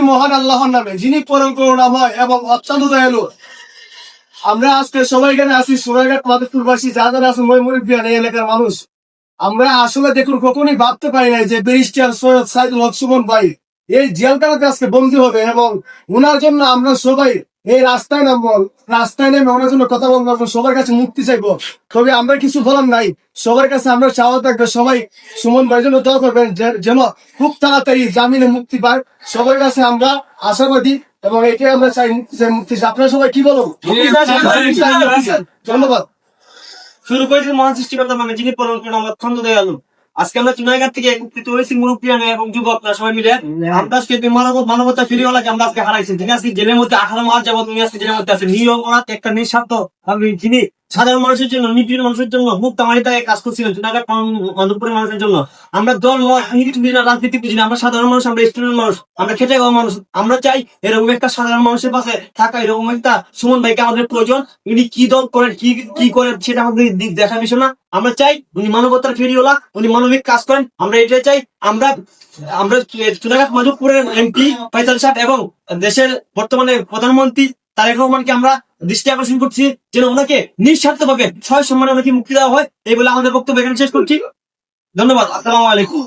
মহান আল্লাহর নামে, যিনি পরম করুণাময় এবং অত্যন্ত দয়ালু। আমরা আজকে সবাই এখানে আছি সোনারঘাট মাধবপুরবাসী, যারা আছেন ময়মনসিংহ এই এলাকার মানুষ। আমরা আসলে দেখুন কখনোই ভাবতে পারি নাই যে ব্যারিস্টার সৈয়দ সাইদুল হক সুমন ভাই এই জেলখানাতে আজকে বন্দী হবে, এবং ওনার জন্য আমরা সবাই এই রাস্তায় নামবো, রাস্তায় নেমে ওনার জন্য কথা বলবো, সবার কাছে মুক্তি চাইবো। তবে আমরা কিছু বলার নাই, সবার কাছে আমরা চাওয়া থাকবে সবাই সুমন ভাইয়ের জন্য দোয়া করবেন যেন খুব তাড়াতাড়ি জামিনে মুক্তি পায়। সবার কাছে আমরা আশাবাদী এবং এটাই আমরা চাই, মুক্তি চাই। আপনারা সবাই কি বলুন? ধন্যবাদ। শুরু করেছেন মহান সৃষ্টিকর্তা মানে, যিনি পরম করুণাময় অত্যন্ত দয়ালু। আজকে আমরা চুনাইঘাট থেকে একত্রিত হয়েছি মুরব্বিয়ান এবং যুবকরা সবাই মিলে। আমরা আজকে মানবতা ফিরিওয়ালাকে আমরা আজকে হারাইছি, ঠিক আছে? জেলের মধ্যে 18 মাস যাবত তুমি আজকে জেলের মধ্যে আছে নিরপরাধ একটা নিঃস্বার্থ যিনি সাধারণ মানুষের জন্য, নিপীড়িত মানুষের জন্য মুক্তামারিতায় কাজ করছিলেন চুনাইঘাট মাধবপুরের মানুষের জন্য। আমরা দল রাজনীতি বুঝি না, আমরা সাধারণ মানুষ, আমরা স্টুডেন্ট মানুষ, আমরা খেটে খাওয়া মানুষ। আমরা চাই এরকম একটা সাধারণ মানুষের পাশে থাকা, এরকম একটা সুমন ভাইকে আমাদের প্রয়োজন। উনি কি দল করেন, কি করেন সেটা আমাদের দেখার বিষয় না। আমরা চাই উনি মানবতার ফেরিওয়ালা, উনি মানবিক কাজ করেন। আমরা এটাই চাই। আমরা আমরা চুনাইঘাট মাধবপুরের এমপি ফয়সাল সাহেব এবং দেশের বর্তমানে প্রধানমন্ত্রী তারেক রহমানকে আমরা দৃষ্টি আকর্ষণ করছি যেন ওনাকে নিঃস্বার্থ ভাবে সয় সম্মানে ওনাকে মুক্তি দেওয়া হয়। এই বলে আমাদের বক্তব্য এখানে শেষ করছি। ধন্যবাদ। আসসালামু আলাইকুম।